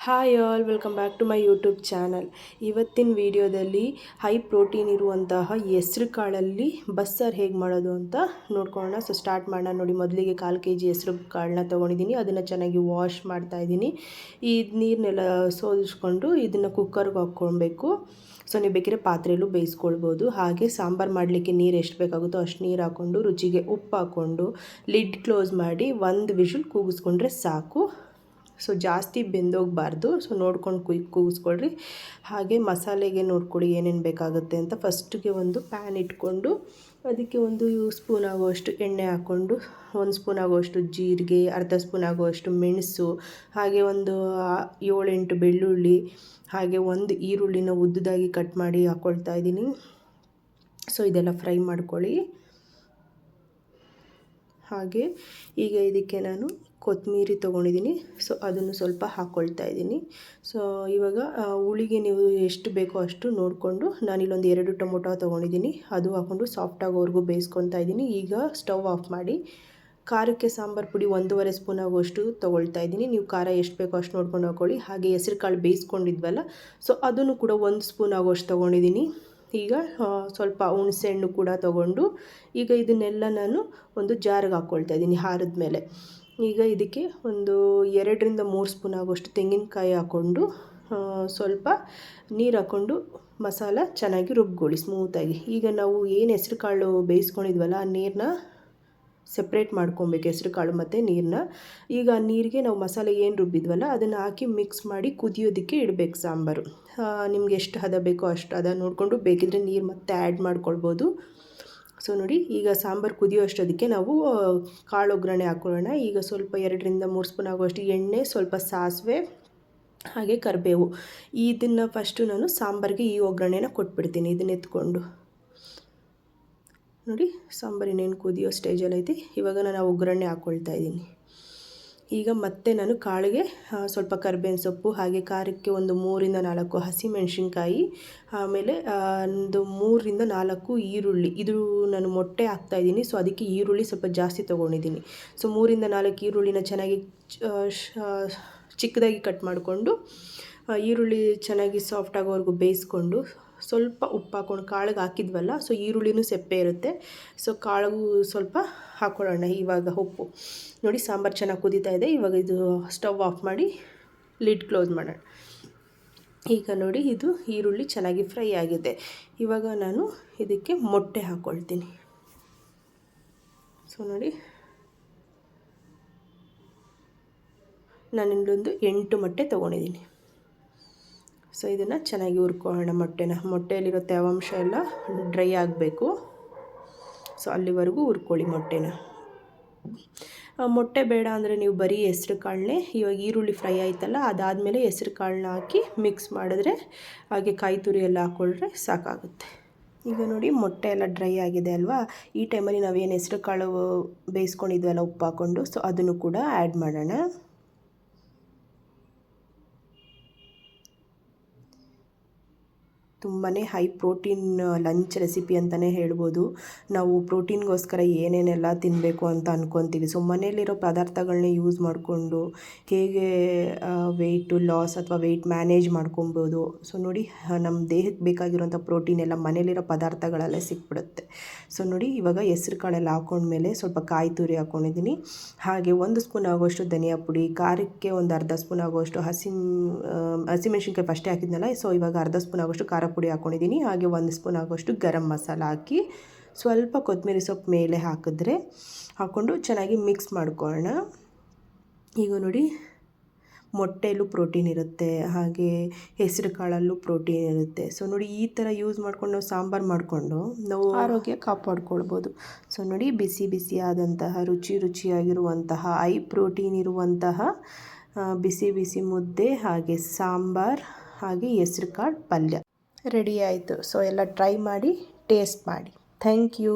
Hi all, welcome back to my YouTube channel. ಇವತ್ತಿನ ವಿಡಿಯೋದಲ್ಲಿ high protein ಇರುವಂತಹ ಹೆಸ್ರು ಕಾಳಲ್ಲಿ ಬಸ್ಸಾರು ಹೇಗೆ ಮಾಡೋದು ಅಂತ ನೋಡ್ಕೊಳ್ಳೋಣ. ಸೊ ಸ್ಟಾರ್ಟ್ ಮಾಡೋಣ. ನೋಡಿ, ಮೊದಲಿಗೆ 1/4 kg ಹೆಸ್ರು ಕಾಳನ್ನ ತೊಗೊಂಡಿದ್ದೀನಿ. ಅದನ್ನು ಚೆನ್ನಾಗಿ ವಾಶ್ ಮಾಡ್ತಾಯಿದ್ದೀನಿ. ಈ ನೀರನ್ನೆಲ್ಲ ಸೋದಿಸ್ಕೊಂಡು ಇದನ್ನು ಕುಕ್ಕರ್ಗೆ ಹಾಕ್ಕೊಳ್ಬೇಕು. ಸೊ ನೀವು ಬೇಕಿದ್ರೆ ಪಾತ್ರೆಯಲ್ಲೂ ಬೇಯಿಸ್ಕೊಳ್ಬೋದು. ಹಾಗೆ ಸಾಂಬಾರು ಮಾಡಲಿಕ್ಕೆ ನೀರು ಎಷ್ಟು ಬೇಕಾಗುತ್ತೋ ಅಷ್ಟು ನೀರು ಹಾಕ್ಕೊಂಡು, ರುಚಿಗೆ ಉಪ್ಪು ಹಾಕ್ಕೊಂಡು, ಲಿಡ್ ಕ್ಲೋಸ್ ಮಾಡಿ 1 ವಿಷಲ್ ಕೂಗಿಸ್ಕೊಂಡ್ರೆ ಸಾಕು. ಸೊ ಜಾಸ್ತಿ ಬೆಂದೋಗಬಾರ್ದು. ಸೊ ನೋಡ್ಕೊಂಡು ಕೂಗಿಸ್ಕೊಳ್ರಿ. ಹಾಗೆ ಮಸಾಲೆಗೆ ನೋಡ್ಕೊಳ್ಳಿ ಏನೇನು ಬೇಕಾಗುತ್ತೆ ಅಂತ. ಫಸ್ಟಿಗೆ ಒಂದು ಪ್ಯಾನ್ ಇಟ್ಕೊಂಡು ಅದಕ್ಕೆ 1 ಸ್ಪೂನ್ ಆಗುವಷ್ಟು ಎಣ್ಣೆ ಹಾಕ್ಕೊಂಡು, 1 ಸ್ಪೂನ್ ಆಗುವಷ್ಟು ಜೀರಿಗೆ, ಅರ್ಧ ಸ್ಪೂನ್ ಆಗುವಷ್ಟು ಮೆಣಸು, ಹಾಗೆ ಒಂದು 7-8 ಬೆಳ್ಳುಳ್ಳಿ, ಹಾಗೆ 1 ಈರುಳ್ಳಿನ ಉದ್ದದಾಗಿ ಕಟ್ ಮಾಡಿ ಹಾಕ್ಕೊಳ್ತಾ ಇದ್ದೀನಿ. ಸೊ ಇದೆಲ್ಲ ಫ್ರೈ ಮಾಡ್ಕೊಳ್ಳಿ. ಹಾಗೆ ಈಗ ಇದಕ್ಕೆ ನಾನು ಕೊತ್ತಂಬರಿ ತೊಗೊಂಡಿದ್ದೀನಿ. ಸೊ ಅದನ್ನು ಸ್ವಲ್ಪ ಹಾಕ್ಕೊಳ್ತಾ ಇದ್ದೀನಿ. ಸೊ ಇವಾಗ ಹುಳಿಗೆ ನೀವು ಎಷ್ಟು ಬೇಕೋ ಅಷ್ಟು ನೋಡಿಕೊಂಡು, ನಾನಿಲ್ಲೊಂದು 2 ಟೊಮೊಟೊ ತೊಗೊಂಡಿದ್ದೀನಿ. ಅದು ಹಾಕ್ಕೊಂಡು ಸಾಫ್ಟಾಗೋವರೆಗೂ ಬೇಯಿಸ್ಕೊತಾ ಇದ್ದೀನಿ. ಈಗ ಸ್ಟವ್ ಆಫ್ ಮಾಡಿ ಖಾರಕ್ಕೆ ಸಾಂಬಾರು ಪುಡಿ 1.5 ಸ್ಪೂನ್ ಆಗುವಷ್ಟು ತೊಗೊಳ್ತಾ ಇದ್ದೀನಿ. ನೀವು ಖಾರ ಎಷ್ಟು ಬೇಕೋ ಅಷ್ಟು ನೋಡ್ಕೊಂಡು ಹಾಕ್ಕೊಳ್ಳಿ. ಹಾಗೆ ಹೆಸ್ರು ಕಾಳು ಬೇಯಿಸ್ಕೊಂಡಿದ್ವಲ್ಲ, ಸೊ ಅದನ್ನು ಕೂಡ 1 ಸ್ಪೂನ್ ಆಗುವಷ್ಟು ತೊಗೊಂಡಿದ್ದೀನಿ. ಈಗ ಸ್ವಲ್ಪ ಹುಣಸೆಹಣ್ಣು ಕೂಡ ತೊಗೊಂಡು ಈಗ ಇದನ್ನೆಲ್ಲ ನಾನು ಒಂದು ಜಾರಿಗೆ ಹಾಕ್ಕೊಳ್ತಾ ಇದ್ದೀನಿ ಹಾರದ ಮೇಲೆ. ಈಗ ಇದಕ್ಕೆ ಒಂದು 2-3 ಸ್ಪೂನ್ ಆಗುವಷ್ಟು ತೆಂಗಿನಕಾಯಿ ಹಾಕ್ಕೊಂಡು, ಸ್ವಲ್ಪ ನೀರು ಹಾಕ್ಕೊಂಡು ಮಸಾಲ ಚೆನ್ನಾಗಿ ರುಬ್ಕೊಳ್ಳಿ ಸ್ಮೂತಾಗಿ. ಈಗ ನಾವು ಏನು ಹೆಸ್ರು ಕಾಳು ಬೇಯಿಸ್ಕೊಂಡಿದ್ವಲ್ಲ ಆ ನೀರನ್ನ ಸೆಪ್ರೇಟ್ ಮಾಡ್ಕೊಬೇಕು, ಹೆಸ್ರು ಕಾಳು ಮತ್ತು ನೀರನ್ನ. ಈಗ ಆ ನೀರಿಗೆ ನಾವು ಮಸಾಲೆ ಏನು ರುಬ್ಬಿದ್ವಲ್ಲ ಅದನ್ನು ಹಾಕಿ ಮಿಕ್ಸ್ ಮಾಡಿ ಕುದಿಯೋದಕ್ಕೆ ಇಡಬೇಕು ಸಾಂಬಾರು. ನಿಮ್ಗೆ ಎಷ್ಟು ಹದ ಬೇಕೋ ಅಷ್ಟು ಹದ ನೋಡಿಕೊಂಡು ಬೇಕಿದ್ರೆ ನೀರು ಮತ್ತೆ ಆ್ಯಡ್ ಮಾಡ್ಕೊಳ್ಬೋದು. ಸೊ ನೋಡಿ, ಈಗ ಸಾಂಬಾರು ಕುದಿಯೋ ಅಷ್ಟೊದಕ್ಕೆ ನಾವು ಕಾಳು ಒಗ್ಗರಣೆ ಹಾಕ್ಕೊಳ್ಳೋಣ. ಈಗ ಸ್ವಲ್ಪ 2-3 ಸ್ಪೂನ್ ಆಗುವಷ್ಟು ಎಣ್ಣೆ, ಸ್ವಲ್ಪ ಸಾಸಿವೆ, ಹಾಗೆ ಕರಿಬೇವು. ಇದನ್ನು ಫಸ್ಟು ನಾನು ಸಾಂಬಾರಿಗೆ ಈ ಒಗ್ಗರಣೆನ ಕೊಟ್ಬಿಡ್ತೀನಿ. ಇದನ್ನ ಎತ್ಕೊಂಡು ನೋಡಿ, ಸಾಂಬಾರು ಇನ್ನೇನು ಕುದಿಯೋ ಸ್ಟೇಜಲ್ಲಿ ಐತಿ. ಇವಾಗ ನಾನು ಒಗ್ಗರಣೆ ಹಾಕ್ಕೊಳ್ತಾ ಇದ್ದೀನಿ. ಈಗ ಮತ್ತೆ ನಾನು ಕಾಳಿಗೆ ಸ್ವಲ್ಪ ಕರಿಬೇವಿನ ಸೊಪ್ಪು, ಹಾಗೆ ಖಾರಕ್ಕೆ ಒಂದು 3-4 ಹಸಿಮೆಣಸಿನ್ಕಾಯಿ, ಆಮೇಲೆ ಒಂದು 3-4 ಈರುಳ್ಳಿ. ಇದು ನಾನು ಮೊಟ್ಟೆ ಹಾಕ್ತಾಯಿದ್ದೀನಿ, ಸೊ ಅದಕ್ಕೆ ಈರುಳ್ಳಿ ಸ್ವಲ್ಪ ಜಾಸ್ತಿ ತೊಗೊಂಡಿದ್ದೀನಿ. ಸೊ 3-4 ಈರುಳ್ಳಿನ ಚೆನ್ನಾಗಿ ಚಿಕ್ಕದಾಗಿ ಕಟ್ ಮಾಡಿಕೊಂಡು, ಈರುಳ್ಳಿ ಚೆನ್ನಾಗಿ ಸಾಫ್ಟ್ ಆಗೋವರೆಗೂ ಬೇಯಿಸ್ಕೊಂಡು, ಸ್ವಲ್ಪ ಉಪ್ಪು ಹಾಕ್ಕೊಂಡು ಕಾಳಿಗೆ ಹಾಕಿದ್ವಲ್ಲ, ಸೊ ಈರುಳ್ಳಿನೂ ಸೆಪ್ಪೆ ಇರುತ್ತೆ. ಸೊ ಕಾಳಿಗೂ ಸ್ವಲ್ಪ ಹಾಕ್ಕೊಳ್ಳೋಣ ಇವಾಗ ಉಪ್ಪು. ನೋಡಿ, ಸಾಂಬಾರು ಚೆನ್ನಾಗಿ ಕುದೀತಾ ಇದೆ. ಇವಾಗ ಇದು ಸ್ಟವ್ ಆಫ್ ಮಾಡಿ ಲಿಡ್ ಕ್ಲೋಸ್ ಮಾಡೋಣ. ಈಗ ನೋಡಿ, ಇದು ಈರುಳ್ಳಿ ಚೆನ್ನಾಗಿ ಫ್ರೈ ಆಗಿದೆ. ಇವಾಗ ನಾನು ಇದಕ್ಕೆ ಮೊಟ್ಟೆ ಹಾಕ್ಕೊಳ್ತೀನಿ. ಸೊ ನೋಡಿ, ನಾನಿಲ್ಲೊಂದು 8 ಮೊಟ್ಟೆ ತೊಗೊಂಡಿದ್ದೀನಿ. ಸೊ ಇದನ್ನು ಚೆನ್ನಾಗಿ ಹುರ್ಕೊಳ್ಳೋಣ. ಮೊಟ್ಟೆಯಲ್ಲಿರೋ ತೇವಾಂಶ ಎಲ್ಲ ಡ್ರೈ ಆಗಬೇಕು. ಸೊ ಅಲ್ಲಿವರೆಗೂ ಹುರ್ಕೊಳ್ಳಿ ಮೊಟ್ಟೆನ. ಮೊಟ್ಟೆ ಬೇಡ ಅಂದರೆ ನೀವು ಬರೀ ಹೆಸ್ರು ಕಾಳನ್ನೇ, ಇವಾಗ ಈರುಳ್ಳಿ ಫ್ರೈ ಆಯ್ತಲ್ಲ ಅದಾದಮೇಲೆ ಹೆಸ್ರು ಕಾಳನ್ನ ಹಾಕಿ ಮಿಕ್ಸ್ ಮಾಡಿದ್ರೆ, ಹಾಗೆ ಕಾಯಿ ತುರಿ ಎಲ್ಲ ಹಾಕ್ಕೊಂಡ್ರೆ ಸಾಕಾಗುತ್ತೆ. ಈಗ ನೋಡಿ, ಮೊಟ್ಟೆ ಎಲ್ಲ ಡ್ರೈ ಆಗಿದೆ ಅಲ್ವಾ. ಈ ಟೈಮಲ್ಲಿ ನಾವೇನು ಹೆಸ್ರು ಕಾಳು ಬೇಯಿಸ್ಕೊಂಡಿದ್ವಲ್ಲ ಉಪ್ಪು ಹಾಕ್ಕೊಂಡು, ಸೊ ಅದನ್ನು ಕೂಡ ಆ್ಯಡ್ ಮಾಡೋಣ. ತುಂಬಾ ಹೈ ಪ್ರೋಟೀನ್ ಲಂಚ್ ರೆಸಿಪಿ ಅಂತಲೇ ಹೇಳ್ಬೋದು. ನಾವು ಪ್ರೋಟೀನ್ಗೋಸ್ಕರ ಏನೇನೆಲ್ಲ ತಿನ್ನಬೇಕು ಅಂತ ಅಂದ್ಕೊತೀವಿ. ಸೊ ಮನೆಯಲ್ಲಿರೋ ಪದಾರ್ಥಗಳನ್ನೇ ಯೂಸ್ ಮಾಡಿಕೊಂಡು ಹೇಗೆ ವೆಯ್ಟು ಲಾಸ್ ಅಥವಾ ವೆಯ್ಟ್ ಮ್ಯಾನೇಜ್ ಮಾಡ್ಕೊಬೋದು. ಸೊ ನೋಡಿ, ನಮ್ಮ ದೇಹಕ್ಕೆ ಬೇಕಾಗಿರೋಂಥ ಪ್ರೋಟೀನ್ ಎಲ್ಲ ಮನೇಲಿರೋ ಪದಾರ್ಥಗಳಲ್ಲೇ ಸಿಕ್ಬಿಡುತ್ತೆ. ಸೊ ನೋಡಿ, ಇವಾಗ ಹೆಸ್ರು ಕಾಳೆಲ್ಲ ಹಾಕ್ಕೊಂಡ್ಮೇಲೆ ಸ್ವಲ್ಪ ಕಾಯಿ ತುರಿ ಹಾಕ್ಕೊಂಡಿದ್ದೀನಿ. ಹಾಗೆ 1 ಸ್ಪೂನ್ ಆಗುವಷ್ಟು ಧನಿಯಾ ಪುಡಿ, ಖಾರಕ್ಕೆ ಒಂದು ಅರ್ಧ ಸ್ಪೂನ್ ಆಗುವಷ್ಟು ಹಸಿಮೆಣ್ಸಿನ್ಕಾಯಿ ಫಸ್ಟೇ ಹಾಕಿದ್ನಲ್ಲ, ಸೊ ಇವಾಗ ಅರ್ಧ ಸ್ಪೂನ್ ಆಗುವಷ್ಟು ಖಾರ ಪುಡಿ ಹಾಕ್ಕೊಂಡಿದ್ದೀನಿ. ಹಾಗೆ 1 ಸ್ಪೂನ್ ಆಗುವಷ್ಟು ಗರಂ ಮಸಾಲ ಹಾಕಿ, ಸ್ವಲ್ಪ ಕೊತ್ತಂಬರಿ ಸೊಪ್ಪು ಮೇಲೆ ಹಾಕ್ಕೊಂಡು ಚೆನ್ನಾಗಿ ಮಿಕ್ಸ್ ಮಾಡ್ಕೊಳ್ಳೋಣ. ಈಗ ನೋಡಿ, ಮೊಟ್ಟೆಯಲ್ಲೂ ಪ್ರೋಟೀನ್ ಇರುತ್ತೆ, ಹಾಗೆ ಹೆಸ್ರು ಕಾಳಲ್ಲೂ ಪ್ರೋಟೀನ್ ಇರುತ್ತೆ. ಸೊ ನೋಡಿ, ಈ ಥರ ಯೂಸ್ ಮಾಡ್ಕೊಂಡು ನಾವು ಸಾಂಬಾರು ಮಾಡಿಕೊಂಡು ನಾವು ಆರೋಗ್ಯ ಕಾಪಾಡ್ಕೊಳ್ಬೋದು. ಸೊ ನೋಡಿ, ಬಿಸಿ ಬಿಸಿಯಾದಂತಹ ರುಚಿಯಾಗಿರುವಂತಹ ಹೈ ಪ್ರೋಟೀನ್ ಇರುವಂತಹ ಬಿಸಿ ಬಿಸಿ ಮುದ್ದೆ, ಹಾಗೆ ಸಾಂಬಾರು, ಹಾಗೆ ಹೆಸ್ರು ಕಾಳು ಪಲ್ಯ ರೆಡಿ ಆಯಿತು. ಸೊ ಎಲ್ಲ ಟ್ರೈ ಮಾಡಿ ಟೇಸ್ಟ್ ಮಾಡಿ. Thank you.